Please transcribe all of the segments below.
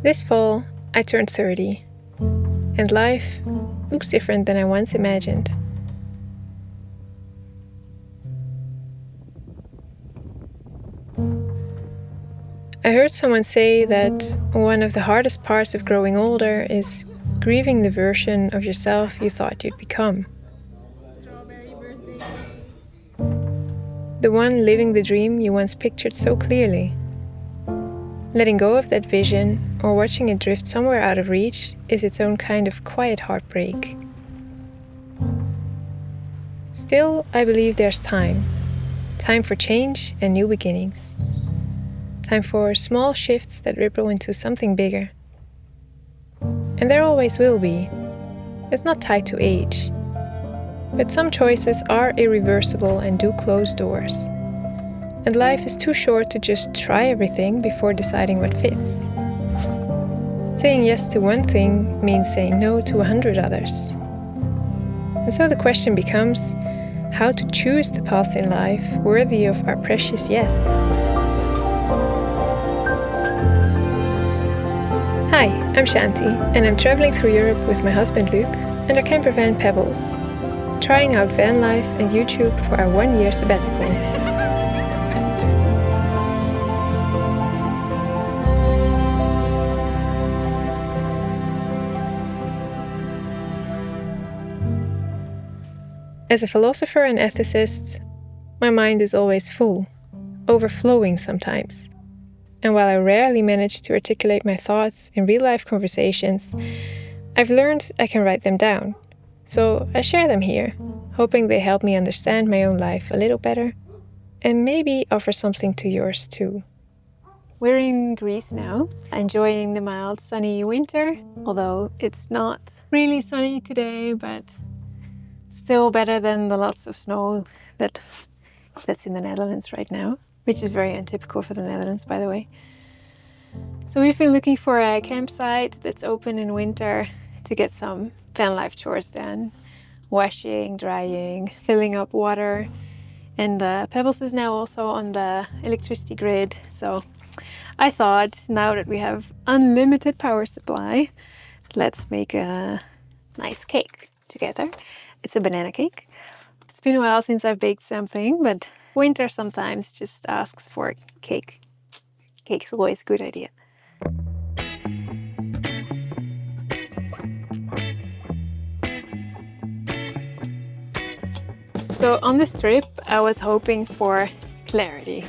This fall, I turned 30, and life looks different than I once imagined. I heard someone say that one of the hardest parts of growing older is grieving the version of yourself you thought you'd become. The one living the dream you once pictured so clearly. Letting go of that vision or watching it drift somewhere out of reach is its own kind of quiet heartbreak. Still, I believe there's time. Time for change and new beginnings. Time for small shifts that ripple into something bigger. And there always will be. It's not tied to age. But some choices are irreversible and do close doors. And life is too short to just try everything before deciding what fits. Saying yes to one thing means saying no to 100 others. And so the question becomes, how to choose the path in life worthy of our precious yes. Hi, I'm Shanti, and I'm traveling through Europe with my husband Luke and our campervan Pebbles, trying out van life and YouTube for our 1-year sabbatical. As a philosopher and ethicist, my mind is always full, overflowing sometimes. And while I rarely manage to articulate my thoughts in real-life conversations, I've learned I can write them down. So I share them here, hoping they help me understand my own life a little better, and maybe offer something to yours too. We're in Greece now, enjoying the mild sunny winter, although it's not really sunny today, but still better than the lots of snow that's in the Netherlands right now, which is very untypical for the Netherlands, by the way. So we've been looking for a campsite that's open in winter to get some van life chores done. Washing, drying, filling up water. And Pebbles is now also on the electricity grid. So I thought, now that we have unlimited power supply, let's make a nice cake together. It's a banana cake. It's been a while since I've baked something, but winter sometimes just asks for cake. Cake's always a good idea. So on this trip, I was hoping for clarity.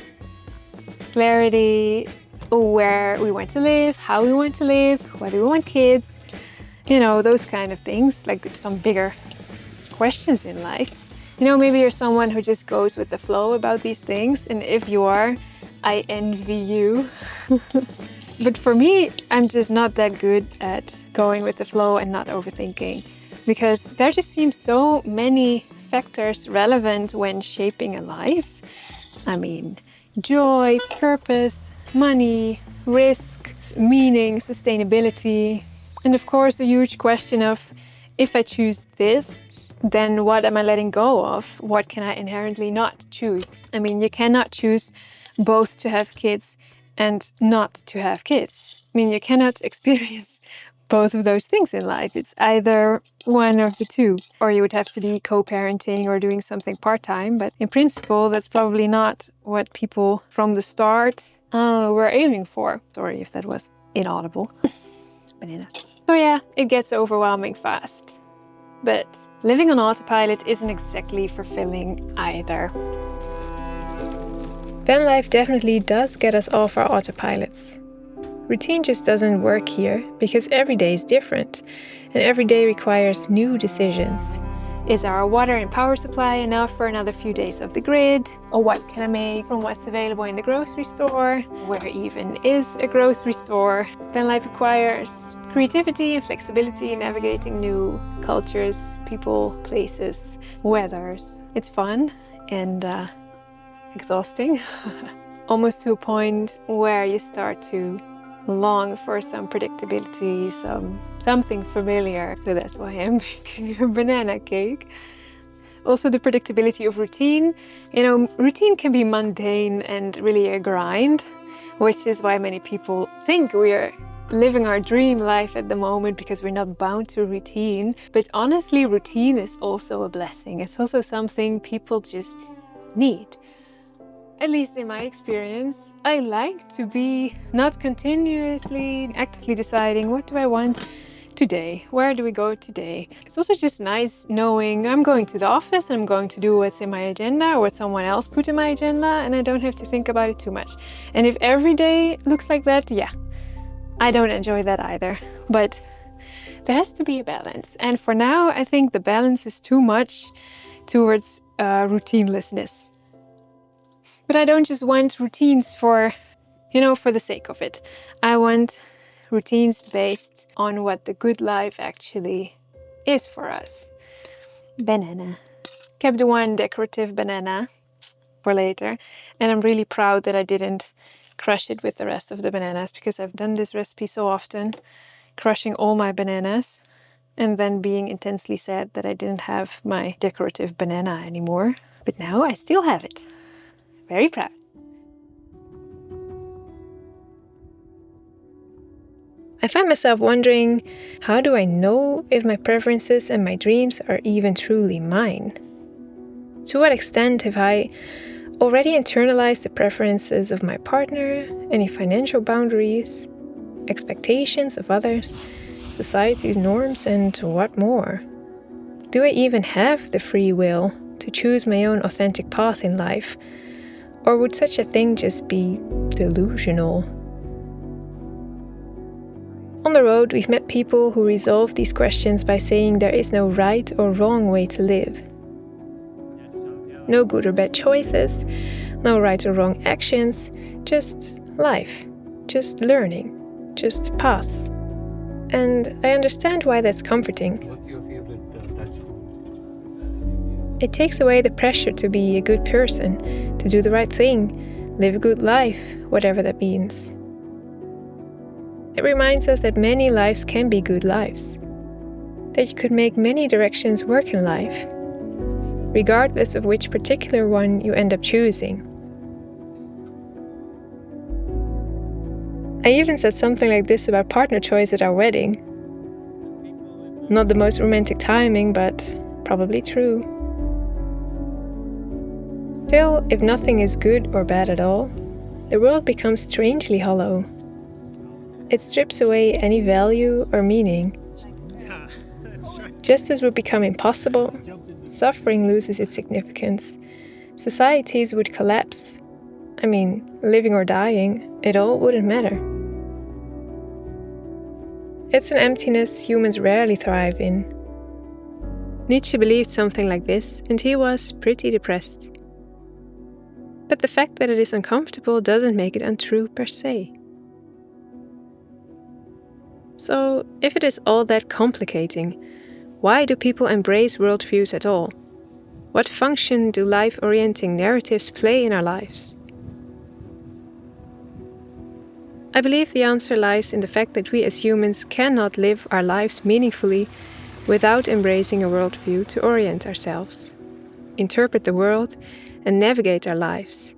Clarity where we want to live, how we want to live, whether we want kids, those kind of things, like some bigger questions in life. Maybe you're someone who just goes with the flow about these things, and if you are, I envy you. But for me, I'm just not that good at going with the flow and not overthinking, because there just seems so many factors relevant when shaping a life. I mean, joy, purpose, money, risk, meaning, sustainability, and of course the huge question of, if I choose this, then what am I letting go of? What can I inherently not choose? I mean, you cannot choose both to have kids and not to have kids. I mean, you cannot experience both of those things in life. It's either one of the two, or you would have to be co-parenting or doing something part-time. But in principle, that's probably not what people from the start were aiming for. Sorry if that was inaudible. Bananas. So yeah, it gets overwhelming fast. But living on autopilot isn't exactly fulfilling either. Van life definitely does get us off our autopilots. Routine just doesn't work here because every day is different and every day requires new decisions. Is our water and power supply enough for another few days of the grid? Or what can I make from what's available in the grocery store? Where even is a grocery store? Van life requires creativity and flexibility in navigating new cultures, people, places, weathers. It's fun and exhausting, almost to a point where you start to long for some predictability, something familiar. So that's why I'm making a banana cake. Also the predictability of routine. Routine can be mundane and really a grind, which is why many people think we are living our dream life at the moment because we're not bound to routine. But honestly, routine is also a blessing. It's also something people just need. At least in my experience, I like to be not continuously actively deciding what do I want today, where do we go today. It's also just nice knowing I'm going to the office and I'm going to do what's in my agenda or what someone else put in my agenda, and I don't have to think about it too much. And if every day looks like that, yeah, I don't enjoy that either. But there has to be a balance. And for now, I think the balance is too much towards routinelessness. But I don't just want routines for the sake of it. I want routines based on what the good life actually is for us. Banana. Kept the one decorative banana for later. And I'm really proud that I didn't crush it with the rest of the bananas, because I've done this recipe so often, crushing all my bananas and then being intensely sad that I didn't have my decorative banana anymore. But now I still have it. Very proud. I find myself wondering, how do I know if my preferences and my dreams are even truly mine? To what extent have I already internalized the preferences of my partner, any financial boundaries, expectations of others, society's norms, and what more? Do I even have the free will to choose my own authentic path in life? Or would such a thing just be delusional? On the road, we've met people who resolve these questions by saying there is no right or wrong way to live. No good or bad choices, no right or wrong actions, just life, just learning, just paths. And I understand why that's comforting. What's your favorite Dutch food? It takes away the pressure to be a good person, to do the right thing, live a good life, whatever that means. It reminds us that many lives can be good lives, that you could make many directions work in life, regardless of which particular one you end up choosing. I even said something like this about partner choice at our wedding. Not the most romantic timing, but probably true. Still, if nothing is good or bad at all, the world becomes strangely hollow. It strips away any value or meaning. Justice would become impossible, suffering loses its significance, societies would collapse. I mean, living or dying, it all wouldn't matter. It's an emptiness humans rarely thrive in. Nietzsche believed something like this, and he was pretty depressed. But the fact that it is uncomfortable doesn't make it untrue per se. So, if it is all that complicating, why do people embrace worldviews at all? What function do life-orienting narratives play in our lives? I believe the answer lies in the fact that we as humans cannot live our lives meaningfully without embracing a worldview to orient ourselves, interpret the world, and navigate our lives.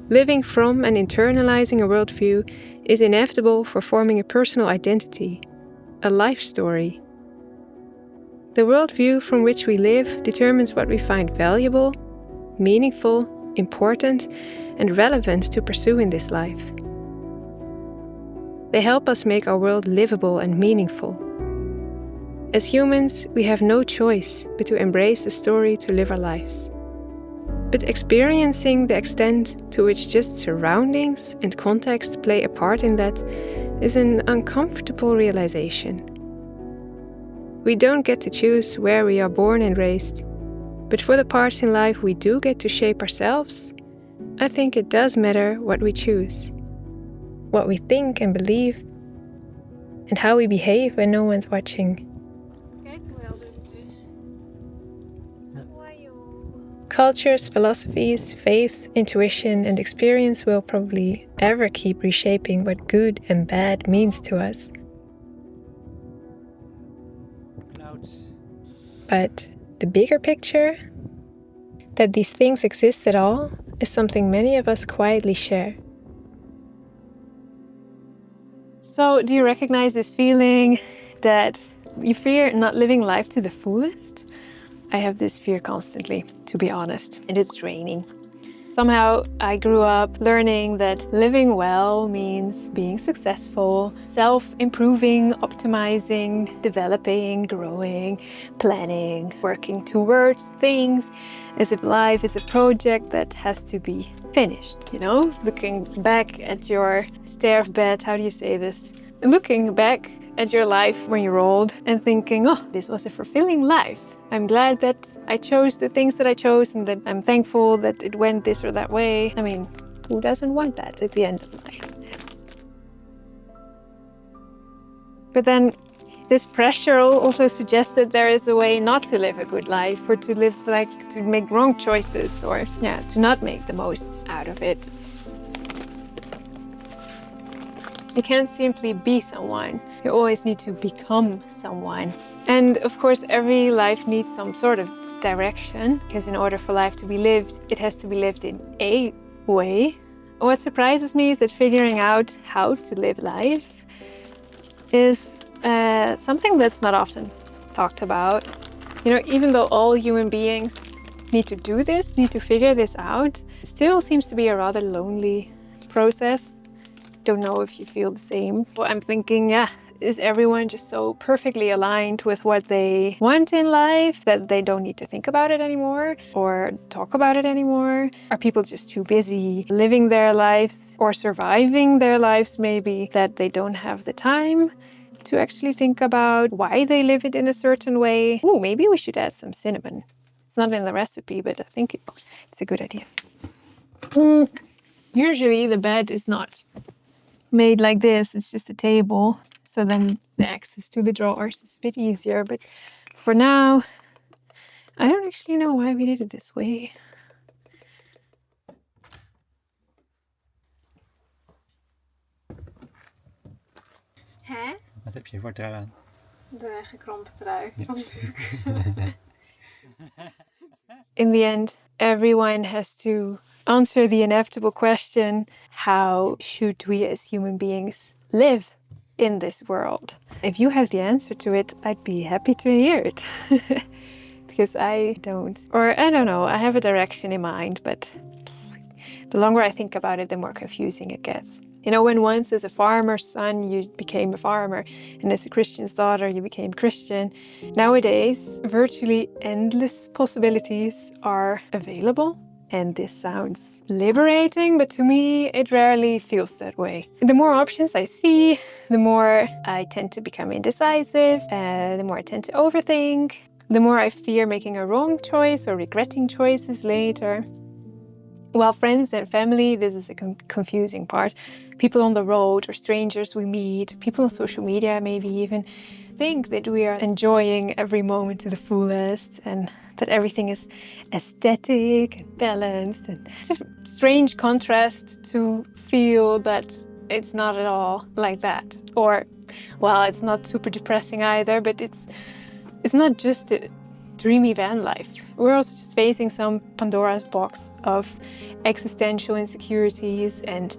Living from and internalizing a worldview is inevitable for forming a personal identity, a life story. The worldview from which we live determines what we find valuable, meaningful, important, and relevant to pursue in this life. They help us make our world livable and meaningful. As humans, we have no choice but to embrace the story to live our lives. But experiencing the extent to which just surroundings and context play a part in that is an uncomfortable realization. We don't get to choose where we are born and raised, but for the parts in life we do get to shape ourselves, I think it does matter what we choose, what we think and believe, and how we behave when no one's watching. Cultures, philosophies, faith, intuition, and experience will probably ever keep reshaping what good and bad means to us. But the bigger picture, that these things exist at all, is something many of us quietly share. So, do you recognize this feeling that you fear not living life to the fullest? I have this fear constantly, to be honest, and it's draining. Somehow I grew up learning that living well means being successful, self-improving, optimizing, developing, growing, planning, working towards things, as if life is a project that has to be finished, you know? Looking back at your sterfbed, how do you say this? Looking back at your life when you're old and thinking, oh, this was a fulfilling life. I'm glad that I chose the things that I chose and that I'm thankful that it went this or that way. I mean, who doesn't want that at the end of life? But then this pressure also suggests that there is a way not to live a good life, or to live to make wrong choices, or to not make the most out of it. You can't simply be someone. You always need to become someone. And of course, every life needs some sort of direction, because in order for life to be lived, it has to be lived in a way. What surprises me is that figuring out how to live life is something that's not often talked about. You know, even though all human beings need to do this, need to figure this out, it still seems to be a rather lonely process. Don't know if you feel the same. Well, I'm thinking, is everyone just so perfectly aligned with what they want in life that they don't need to think about it anymore or talk about it anymore? Are people just too busy living their lives or surviving their lives maybe that they don't have the time to actually think about why they live it in a certain way? Ooh, maybe we should add some cinnamon. It's not in the recipe, but I think it's a good idea. Usually the bed is not made like this, it's just a table. So then the access to the drawers is a bit easier. But for now, I don't actually know why we did it this way. Hè? Wat heb je voor trui aan? De gekrompen trui van Luc. In the end, everyone has to answer the inevitable question, how should we as human beings live in this world? If you have the answer to it, I'd be happy to hear it. Because I don't. Or I don't know, I have a direction in mind, but the longer I think about it, the more confusing it gets. You know, when once as a farmer's son, you became a farmer, and as a Christian's daughter, you became Christian. Nowadays, virtually endless possibilities are available. And this sounds liberating, but to me, it rarely feels that way. The more options I see, the more I tend to become indecisive, the more I tend to overthink, the more I fear making a wrong choice or regretting choices later. While friends and family, this is a confusing part. People on the road or strangers we meet, people on social media maybe even, think that we are enjoying every moment to the fullest and that everything is aesthetic and balanced. And it's a strange contrast to feel that it's not at all like that. Or, well, it's not super depressing either, but it's not just a dreamy van life. We're also just facing some Pandora's box of existential insecurities and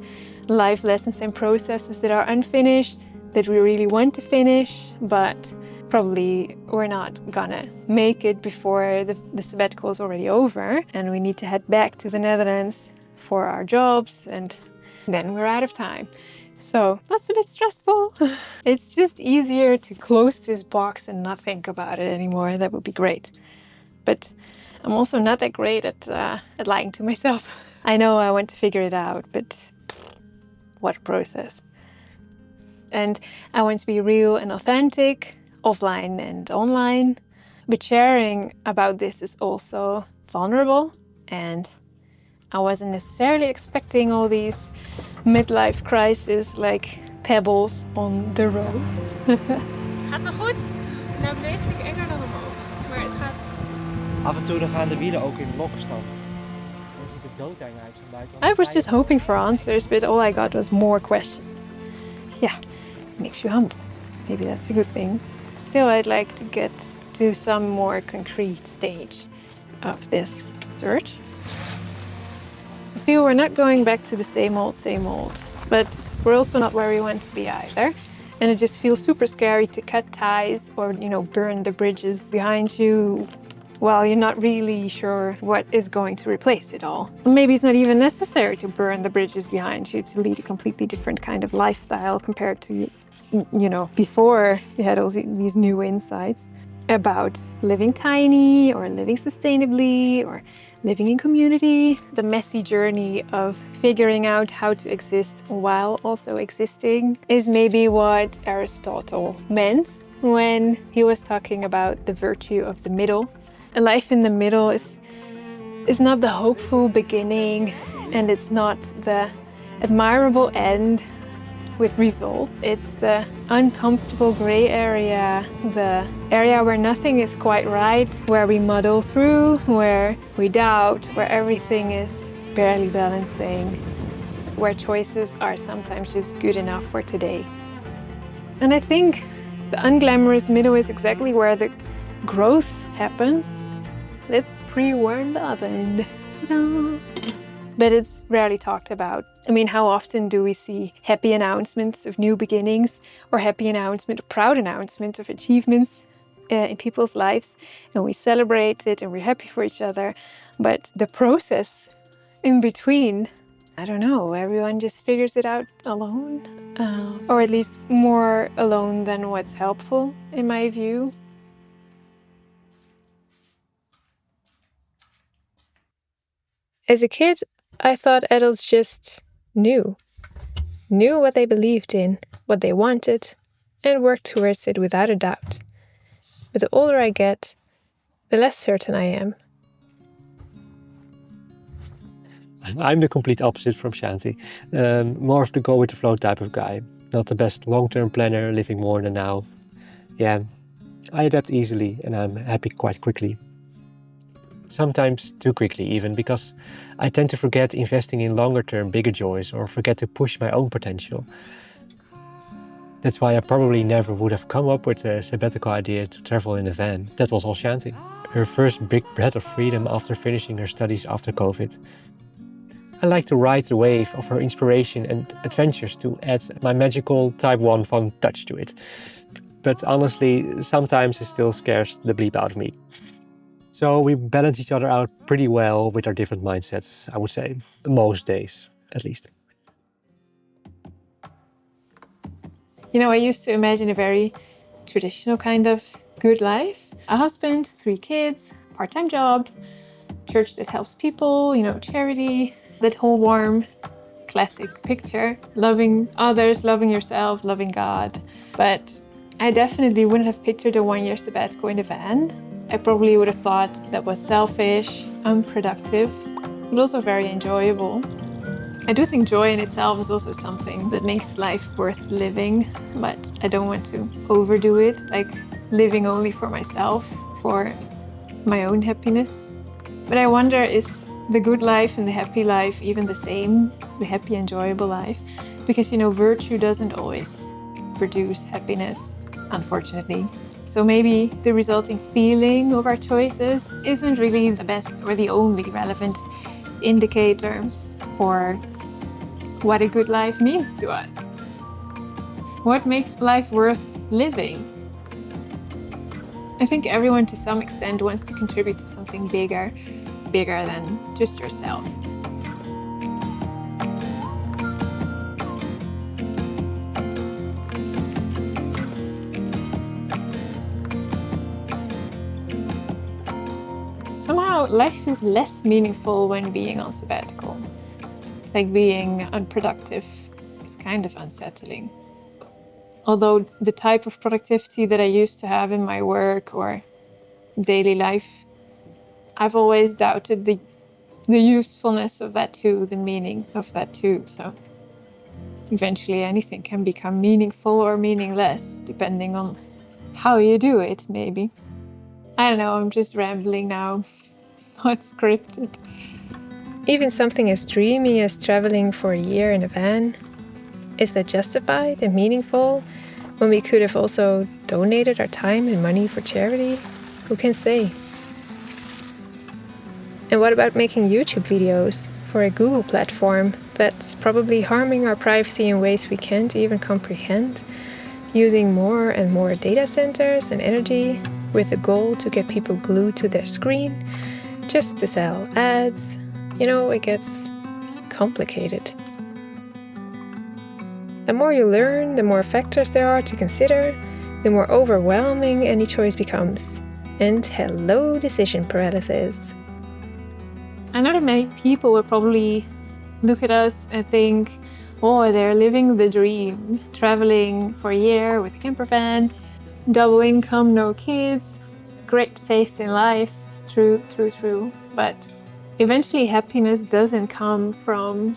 life lessons and processes that are unfinished, that we really want to finish, but probably we're not gonna make it before the sabbatical is already over and we need to head back to the Netherlands for our jobs, and then we're out of time. So that's a bit stressful. It's just easier to close this box and not think about it anymore. That would be great. But I'm also not that great at lying to myself. I know I want to figure it out, but what a process. And I want to be real and authentic, offline and online. But sharing about this is also vulnerable, and I wasn't necessarily expecting all these midlife crises like pebbles on the road. Gaat nog goed? Nou bleef ik enger dan omhoog, maar het gaat. Af en toe dan gaan de wielen ook in lokkenstand. Dan ziet het doodeng uit van buiten. I was just hoping for answers, but all I got was more questions. Yeah, it makes you humble. Maybe that's a good thing. Still, I'd like to get to some more concrete stage of this search. feel we're not going back to the same old, but we're also not where we want to be either. And it just feels super scary to cut ties or, burn the bridges behind you while you're not really sure what is going to replace it all. Maybe it's not even necessary to burn the bridges behind you to lead a completely different kind of lifestyle compared to, before you had all these new insights about living tiny or living sustainably or living in community. The messy journey of figuring out how to exist while also existing is maybe what Aristotle meant when he was talking about the virtue of the middle. A life in the middle is not the hopeful beginning, and it's not the admirable end with results. It's the uncomfortable gray area, the area where nothing is quite right, where we muddle through, where we doubt, where everything is barely balancing, where choices are sometimes just good enough for today. And I think the unglamorous middle is exactly where the growth happens. Let's pre-warm the oven. Ta-da! But it's rarely talked about. I mean, how often do we see happy announcements of new beginnings or proud announcements of achievements in people's lives, and we celebrate it and we're happy for each other. But the process in between, I don't know, everyone just figures it out alone, or at least more alone than what's helpful in my view. As a kid, I thought adults just knew what they believed in, what they wanted, and worked towards it without a doubt. But the older I get, the less certain I am. I'm the complete opposite from Shanti. More of the go with the flow type of guy. Not the best long-term planner, living more than now. Yeah, I adapt easily and I'm happy quite quickly. Sometimes too quickly even, because I tend to forget investing in longer-term bigger joys or forget to push my own potential. That's why I probably never would have come up with the sabbatical idea to travel in a van. That was all Shanti. Her first big breath of freedom after finishing her studies after COVID. I like to ride the wave of her inspiration and adventures to add my magical type 1 fun touch to it. But honestly, sometimes it still scares the bleep out of me. So we balance each other out pretty well with our different mindsets, I would say. Most days, at least. I used to imagine a very traditional kind of good life. A husband, 3 kids, part-time job, church that helps people, charity, that whole warm, classic picture. Loving others, loving yourself, loving God. But I definitely wouldn't have pictured a 1-year sabbatical in a van. I probably would have thought that was selfish, unproductive, but also very enjoyable. I do think joy in itself is also something that makes life worth living, but I don't want to overdo it, like living only for myself, for my own happiness. But I wonder, is the good life and the happy life even the same, the happy, enjoyable life? Because, virtue doesn't always produce happiness, unfortunately. So maybe the resulting feeling of our choices isn't really the best or the only relevant indicator for what a good life means to us. What makes life worth living? I think everyone to some extent wants to contribute to something bigger than just yourself. Somehow life feels less meaningful when being on sabbatical. Like being unproductive is kind of unsettling. Although the type of productivity that I used to have in my work or daily life, I've always doubted the usefulness of that too, the meaning of that too. So eventually anything can become meaningful or meaningless, depending on how you do it, maybe. I don't know, I'm just rambling now, not scripted. Even something as dreamy as traveling for a year in a van, is that justified and meaningful when we could have also donated our time and money for charity? Who can say? And what about making YouTube videos for a Google platform that's probably harming our privacy in ways we can't even comprehend, using more and more data centers and energy with the goal to get people glued to their screen just to sell ads. It gets complicated. The more you learn, the more factors there are to consider, the more overwhelming any choice becomes. And hello, decision paralysis. I know that many people will probably look at us and think, oh, they're living the dream, traveling for a year with a campervan, double income, no kids, great phase in life. True. But eventually happiness doesn't come from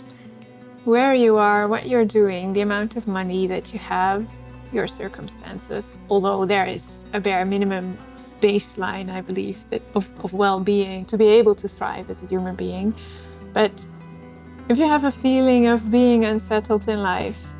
where you are, what you're doing, the amount of money that you have, your circumstances, although there is a bare minimum baseline, I believe, that of well-being to be able to thrive as a human being. But if you have a feeling of being unsettled in life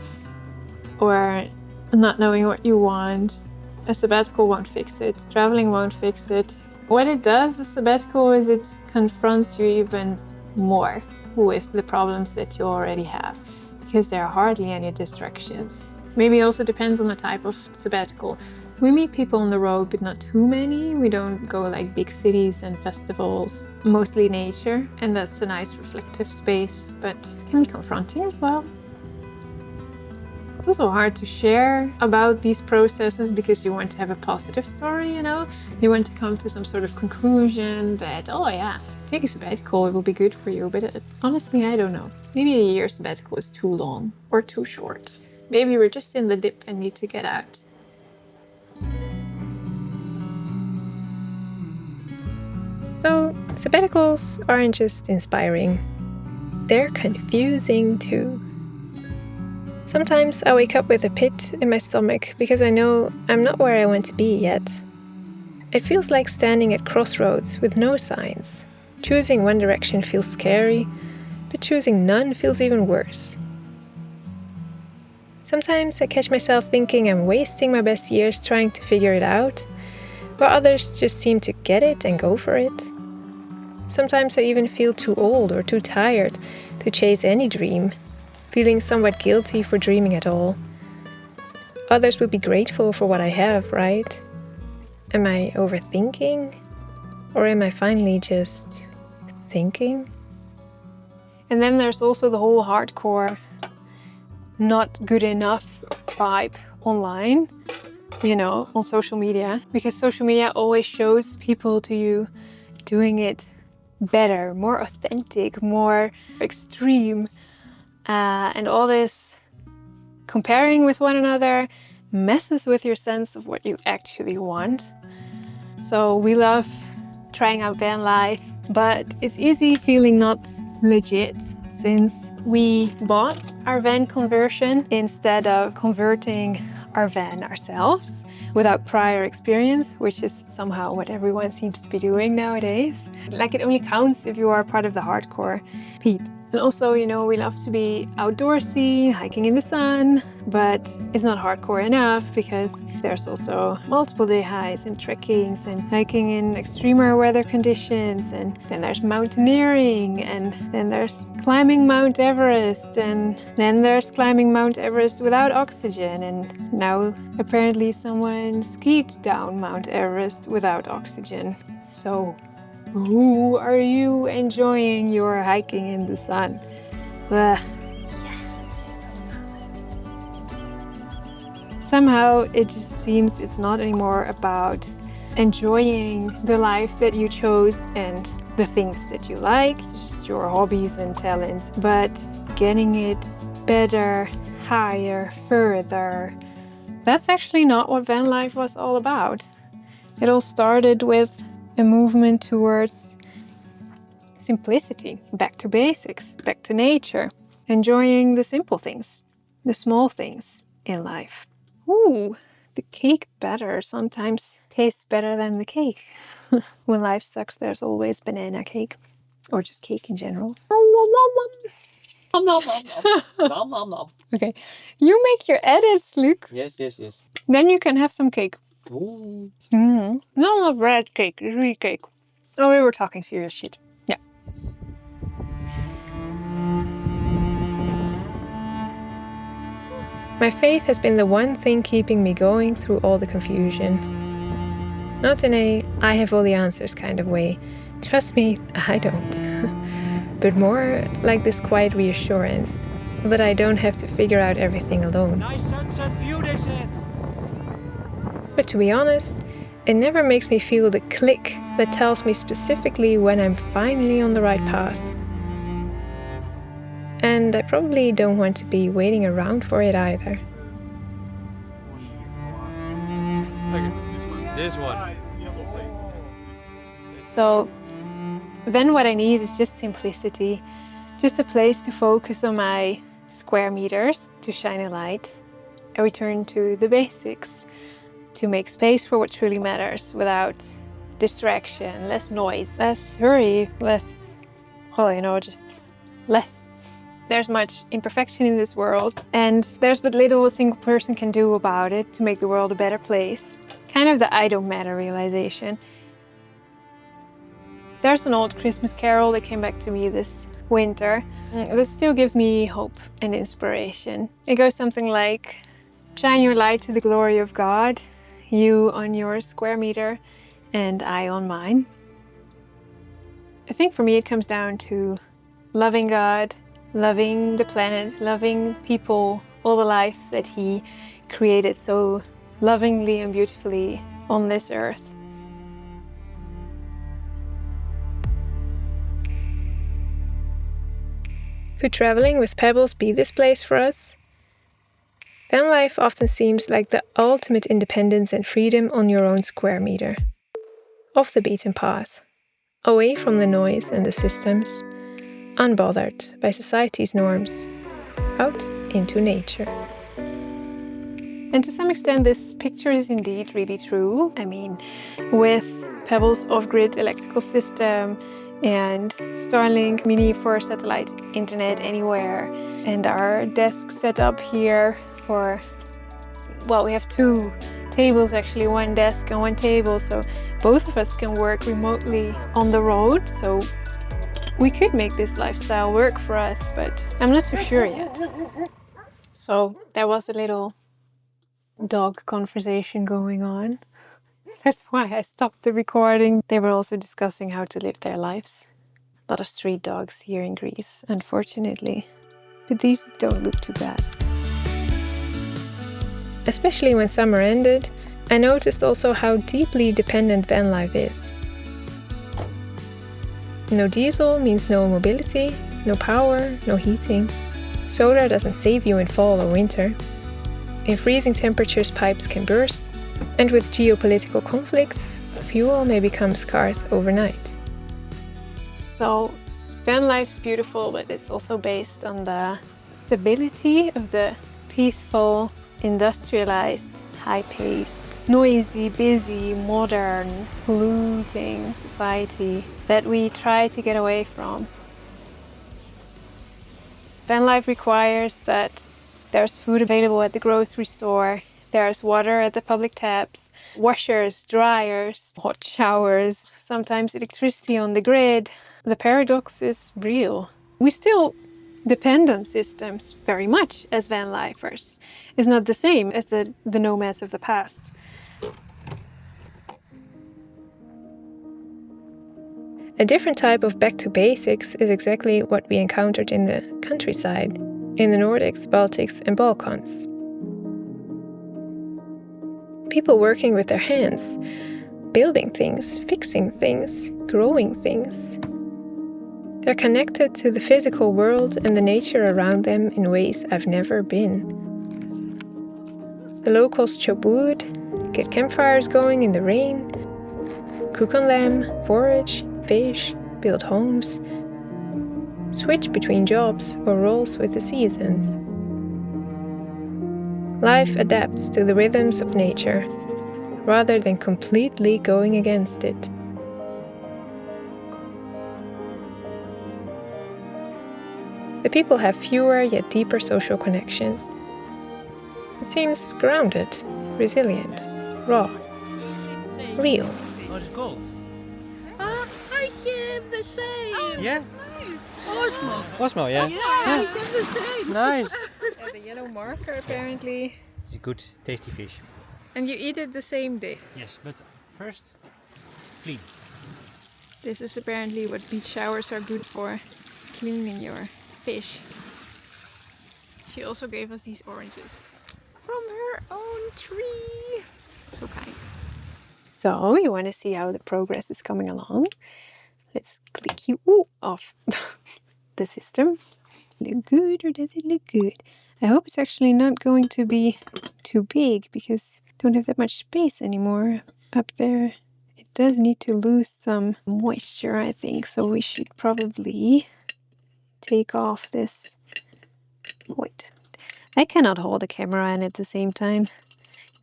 or not knowing what you want, a sabbatical won't fix it, traveling won't fix it. What it does, the sabbatical, is it confronts you even more with the problems that you already have, because there are hardly any distractions. Maybe it also depends on the type of sabbatical. We meet people on the road, but not too many. We don't go like big cities and festivals, mostly nature, and that's a nice reflective space, but can be confronting as well. It's also hard to share about these processes because you want to have a positive story, You want to come to some sort of conclusion that, oh yeah, take a sabbatical, it will be good for you. But honestly, I don't know. Maybe a year sabbatical is too long or too short. Maybe we're just in the dip and need to get out. So, sabbaticals aren't just inspiring. They're confusing too. Sometimes I wake up with a pit in my stomach because I know I'm not where I want to be yet. It feels like standing at crossroads with no signs. Choosing one direction feels scary, but choosing none feels even worse. Sometimes I catch myself thinking I'm wasting my best years trying to figure it out, while others just seem to get it and go for it. Sometimes I even feel too old or too tired to chase any dream, feeling somewhat guilty for dreaming at all. Others would be grateful for what I have, right? Am I overthinking? Or am I finally just thinking? And then there's also the whole hardcore not good enough vibe online, on social media. Because social media always shows people to you doing it better, more authentic, more extreme. And all this comparing with one another messes with your sense of what you actually want. So we love trying out van life, but it's easy feeling not legit since we bought our van conversion instead of converting our van ourselves without prior experience, which is somehow what everyone seems to be doing nowadays. Like, it only counts if you are part of the hardcore peeps. And also, we love to be outdoorsy, hiking in the sun, but it's not hardcore enough because there's also multiple day highs and trekkings and hiking in extremer weather conditions. And then there's mountaineering, and then there's climbing Mount Everest, and then there's climbing Mount Everest without oxygen. And now apparently someone skied down Mount Everest without oxygen. So who are you enjoying your hiking in the sun? Ugh. Somehow it just seems it's not anymore about enjoying the life that you chose and the things that you like, just your hobbies and talents, but getting it better, higher, further. That's actually not what van life was all about. It all started with a movement towards simplicity, back to basics, back to nature, enjoying the simple things, the small things in life. Ooh, the cake batter sometimes tastes better than the cake. When life sucks, there's always banana cake, or just cake in general. Okay, you make your edits, Luke. Yes. Then you can have some cake. Ooh. No, not red cake, it's real cake. Oh, we were talking serious shit. Yeah. My faith has been the one thing keeping me going through all the confusion. Not in a I have all the answers kind of way. Trust me, I don't. But more like this quiet reassurance that I don't have to figure out everything alone. Nice sunset view, they said. But to be honest, it never makes me feel the click that tells me specifically when I'm finally on the right path. And I probably don't want to be waiting around for it either. This one. So then what I need is just simplicity, just a place to focus on my square meters, to shine a light, and return to the basics, to make space for what truly matters without distraction, less noise, less hurry, less, just less. There's much imperfection in this world, and there's but little a single person can do about it to make the world a better place. Kind of the I don't matter realization. There's an old Christmas carol that came back to me this winter that still gives me hope and inspiration. It goes something like, shine your light to the glory of God, you on your square meter and I on mine. I think for me it comes down to loving God, loving the planet, loving people, all the life that He created so lovingly and beautifully on this earth. Could traveling with Pebbles be this place for us? Vanlife often seems like the ultimate independence and freedom on your own square meter. Off the beaten path, away from the noise and the systems, unbothered by society's norms, out into nature. And to some extent this picture is indeed really true. I mean, with Pebbles off-grid electrical system and Starlink Mini for satellite internet anywhere, and our desk set up here for, we have 2 tables actually, 1 desk and 1 table, so both of us can work remotely on the road, so we could make this lifestyle work for us, but I'm not so sure yet. So there was a little dog conversation going on. That's why I stopped the recording. They were also discussing how to live their lives. A lot of street dogs here in Greece, unfortunately. But these don't look too bad. Especially when summer ended, I noticed also how deeply dependent van life is. No diesel means no mobility, no power, no heating. Solar doesn't save you in fall or winter. In freezing temperatures, pipes can burst. And with geopolitical conflicts, fuel may become scarce overnight. So, van life's beautiful, but it's also based on the stability of the peaceful, industrialized, high-paced, noisy, busy, modern, polluting society that we try to get away from. Van life requires that there's food available at the grocery store, there's water at the public taps, washers, dryers, hot showers, sometimes electricity on the grid. The paradox is real. We still depend on systems very much as van lifers. It's not the same as the nomads of the past. A different type of back to basics is exactly what we encountered in the countryside, in the Nordics, Baltics and Balkans. People working with their hands, building things, fixing things, growing things. They're connected to the physical world and the nature around them in ways I've never been. The locals chop wood, get campfires going in the rain, cook on them, forage, fish, build homes, switch between jobs or roles with the seasons. Life adapts to the rhythms of nature, rather than completely going against it. The people have fewer yet deeper social connections. It seems grounded, resilient, raw, real. Oh, it's gold. I hear the same. Yeah. Nice. Osmo. Osmo, yeah. Yeah, I hear the same. Nice. a yellow marker apparently. It's a good, tasty fish. And you eat it the same day. Yes, but first, clean. This is apparently what beach showers are good for. Cleaning your fish. She also gave us these oranges from her own tree. So kind. So, you want to see how the progress is coming along? Let's click you off the system. Look good, or does it look good? I hope it's actually not going to be too big because I don't have that much space anymore up there. It does need to lose some moisture, I think, so we should probably take off this. Wait, I cannot hold a camera and at the same time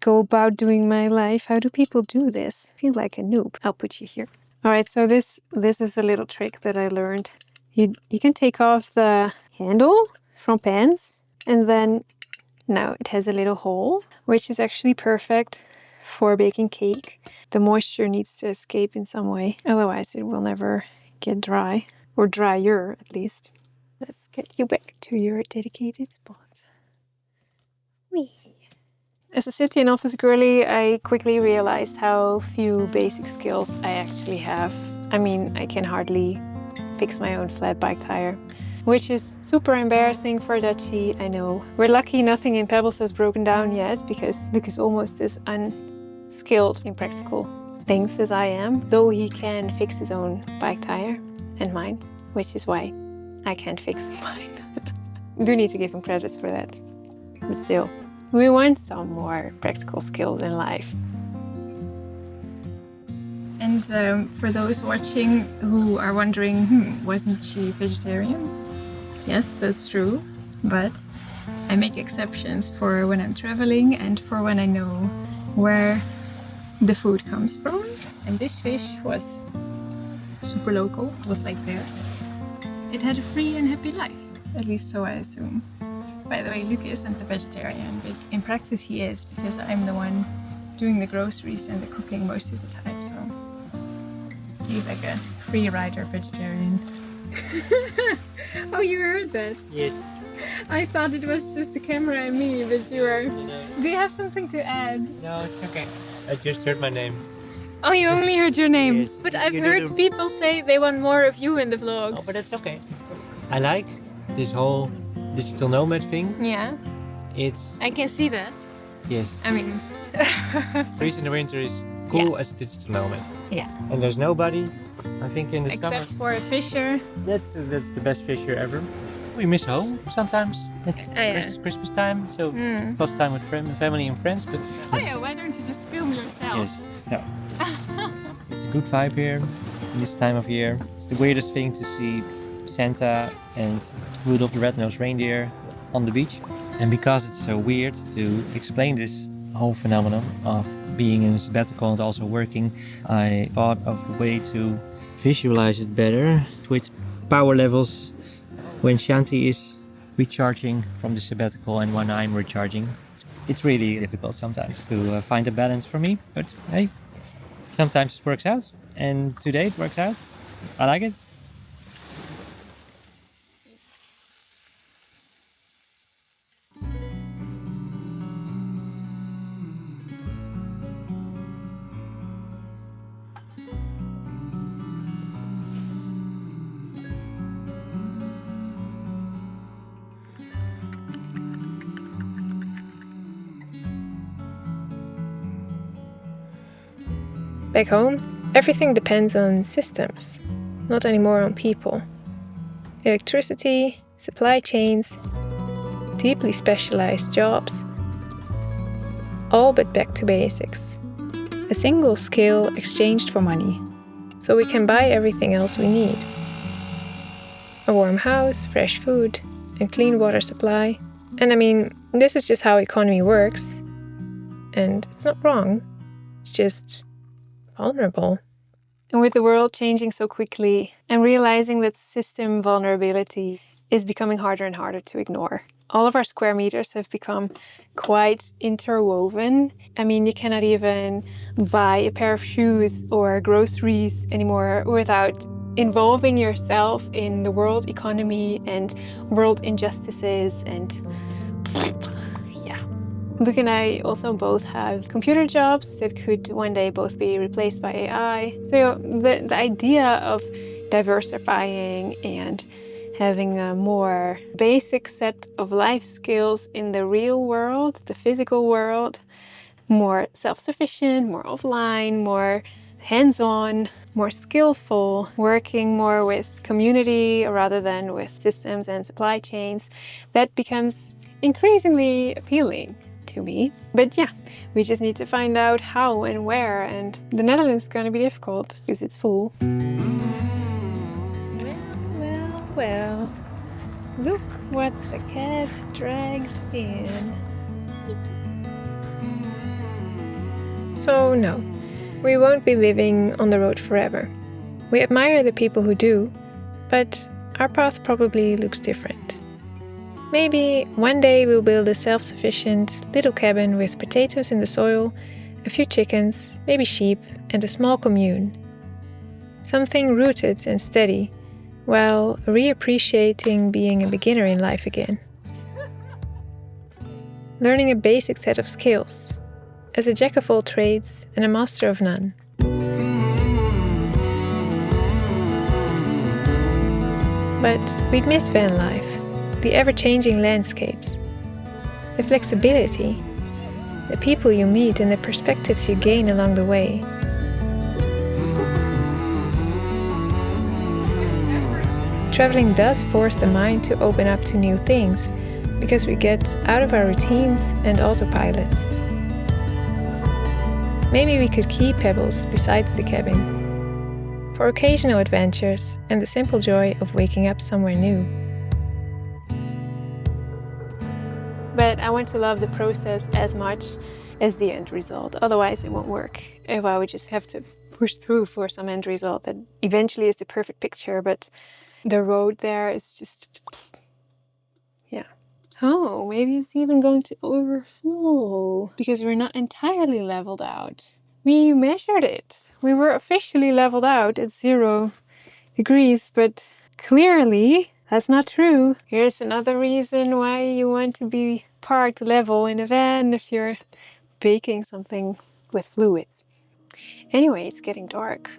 go about doing my life. How do people do this? I feel like a noob. I'll put you here. All right, so this is a little trick that I learned. You can take off the handle from pans, and then now it has a little hole, which is actually perfect for baking cake. The moisture needs to escape in some way, otherwise it will never get dry, or drier at least. Let's get you back to your dedicated spot. Whee! As a city and office girly, I quickly realized how few basic skills I actually have. I mean, I can hardly fix my own flat bike tire, which is super embarrassing for Dutchie, I know. We're lucky nothing in Pebbles has broken down yet, because Luke is almost as unskilled in practical things as I am, though he can fix his own bike tire and mine, which is why I can't fix mine. Do need to give him credits for that, but still. We want some more practical skills in life. And for those watching who are wondering, wasn't she vegetarian? Yes, that's true, but I make exceptions for when I'm traveling and for when I know where the food comes from. And this fish was super local, it was like there. It had a free and happy life, at least so I assume. By the way, Luke isn't a vegetarian, but in practice he is, because I'm the one doing the groceries and the cooking most of the time, so he's like a free rider vegetarian. Oh, you heard that? Yes. I thought it was just the camera and me, but you are... No. Do you have something to add? No, it's okay. I just heard my name. Oh, you only heard your name? Yes, But I've you heard didn't- people say they want more of you in the vlogs. Oh, but that's okay. I like this whole digital nomad thing. Yeah, It's, I can see that. yes, I mean... freeze in the winter is cool as a digital nomad. Yeah. And there's nobody, I think, in the Except summer. for a fisher. That's the best fisher ever. We miss home sometimes. It's yeah. Christmas time, so Mm. lots of time with family and friends. But Oh yeah, why don't you just film yourself? yes, no. It's a good vibe here in this time of year. It's the weirdest thing to see Santa and Rudolph the Red-Nosed Reindeer on the beach. And because it's so weird to explain this whole phenomenon of being in a sabbatical and also working, I thought of a way to visualize it better with power levels when Shanti is recharging from the sabbatical and when I'm recharging. It's really difficult sometimes to find a balance for me, but hey, sometimes it works out, and today it works out. I like it. Back home, everything depends on systems, not anymore on people. Electricity, supply chains, deeply specialized jobs, all but back to basics. A single skill exchanged for money, so we can buy everything else we need. A warm house, fresh food, and clean water supply. And I mean, this is just how economy works. And it's not wrong, it's just vulnerable. And with the world changing so quickly, I'm realizing that system vulnerability is becoming harder and harder to ignore. All of our square meters have become quite interwoven. I mean, you cannot even buy a pair of shoes or groceries anymore without involving yourself in the world economy and world injustices and yeah. Luke and I also both have computer jobs that could one day both be replaced by AI. So the idea of diversifying and having a more basic set of life skills in the real world, the physical world, more self-sufficient, more offline, more hands-on, more skillful, working more with community rather than with systems and supply chains, that becomes increasingly appealing to me. But yeah, we just need to find out how and where, and the Netherlands is going to be difficult because it's full. Well, look what the cat dragged in. So no, we won't be living on the road forever. We admire the people who do, but our path probably looks different. Maybe one day we'll build a self-sufficient little cabin with potatoes in the soil, a few chickens, maybe sheep, and a small commune. Something rooted and steady, while reappreciating being a beginner in life again. Learning a basic set of skills, as a jack of all trades and a master of none. But we'd miss van life, the ever-changing landscapes, the flexibility, the people you meet and the perspectives you gain along the way. Traveling does force the mind to open up to new things, because we get out of our routines and autopilots. Maybe we could keep Pebbles besides the cabin, for occasional adventures and the simple joy of waking up somewhere new. But I want to love the process as much as the end result, otherwise it won't work. If I would just have to push through for some end result that eventually is the perfect picture, but the road there is just, yeah. Oh, maybe it's even going to overflow because we're not entirely leveled out. We measured it. We were officially leveled out at 0 degrees, but clearly that's not true. Here's another reason why you want to be parked level in a van if you're baking something with fluids. Anyway, it's getting dark.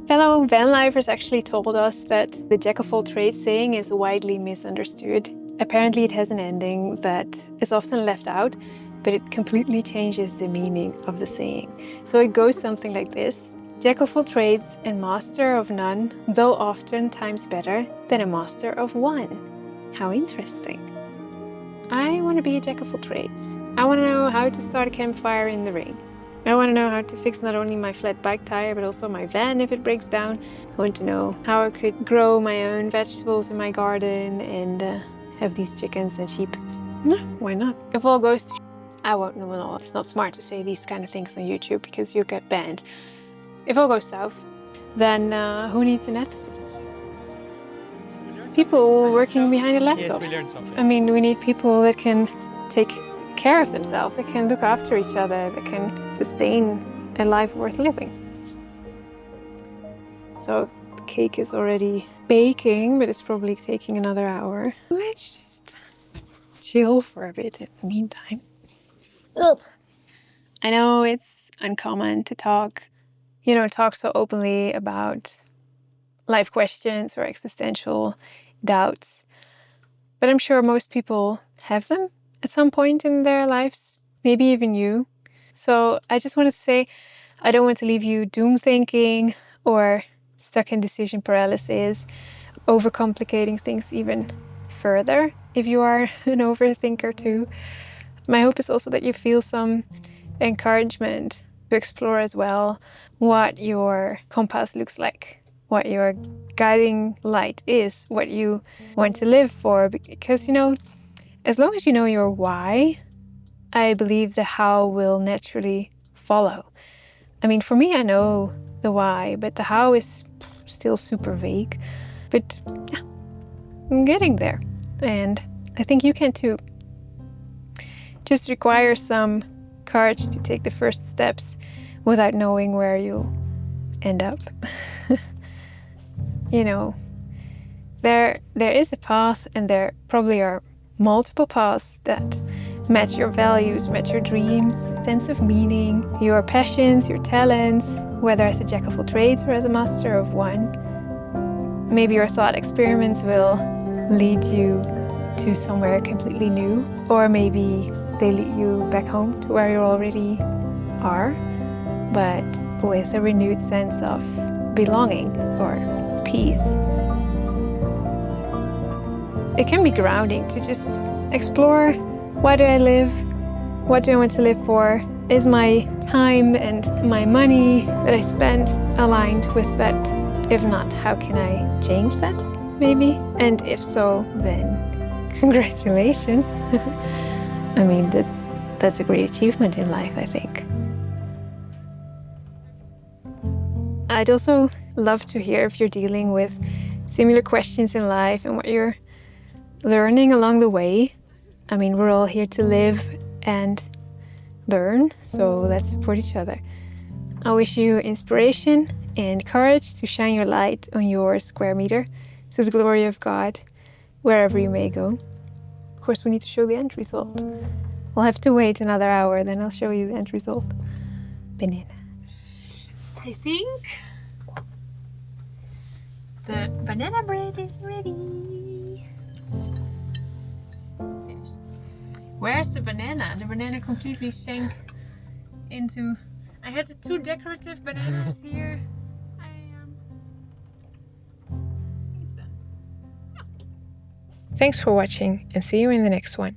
Fellow vanlifers actually told us that the jack of all trades saying is widely misunderstood. Apparently it has an ending that is often left out, but it completely changes the meaning of the saying. So it goes something like this: jack of all trades and master of none, though oftentimes better than a master of one. How interesting. I want to be a jack of all trades. I want to know how to start a campfire in the rain. I want to know how to fix not only my flat bike tire, but also my van if it breaks down. I want to know how I could grow my own vegetables in my garden and have these chickens and sheep. Why not? If all goes to I won't know. No, it's not smart to say these kind of things on YouTube because you'll get banned. If all goes south, then who needs an ethicist? People working behind a laptop. Yes, we learned something. I mean, we need people that can take care of themselves, that can look after each other, that can sustain a life worth living. So the cake is already baking, but it's probably taking another hour. Let's just chill for a bit in the meantime. Ugh. I know it's uncommon to talk so openly about life questions or existential doubts, but I'm sure most people have them at some point in their lives, maybe even you. So I just wanted to say, I don't want to leave you doom thinking or stuck in decision paralysis, overcomplicating things even further if you are an overthinker too. My hope is also that you feel some encouragement to explore as well what your compass looks like, what your guiding light is, what you want to live for, because as long as you know your why, I believe the how will naturally follow. I mean, for me, I know the why, but the how is still super vague. But yeah, I'm getting there. And I think you can too. Just require some courage to take the first steps without knowing where you'll end up. There is a path, and there probably are multiple paths that match your values, match your dreams, sense of meaning, your passions, your talents, whether as a jack of all trades or as a master of one. Maybe your thought experiments will lead you to somewhere completely new, or maybe they lead you back home to where you already are, but with a renewed sense of belonging or peace. It can be grounding to just explore, why do I live? What do I want to live for? Is my time and my money that I spend aligned with that? If not, how can I change that, maybe? And if so, then congratulations. I mean, that's a great achievement in life, I think. I'd also love to hear if you're dealing with similar questions in life and what you're learning along the way. I mean, we're all here to live and learn, so let's support each other. I wish you inspiration and courage to shine your light on your square meter to the glory of God, wherever you may go. Of course, we need to show the end result. We'll have to wait another hour, then I'll show you the end result. Banana. I think the banana bread is ready. Finished. Where's the banana? The banana completely sank into... I had the two decorative bananas here. It's done. Thanks for watching and see you in the next one.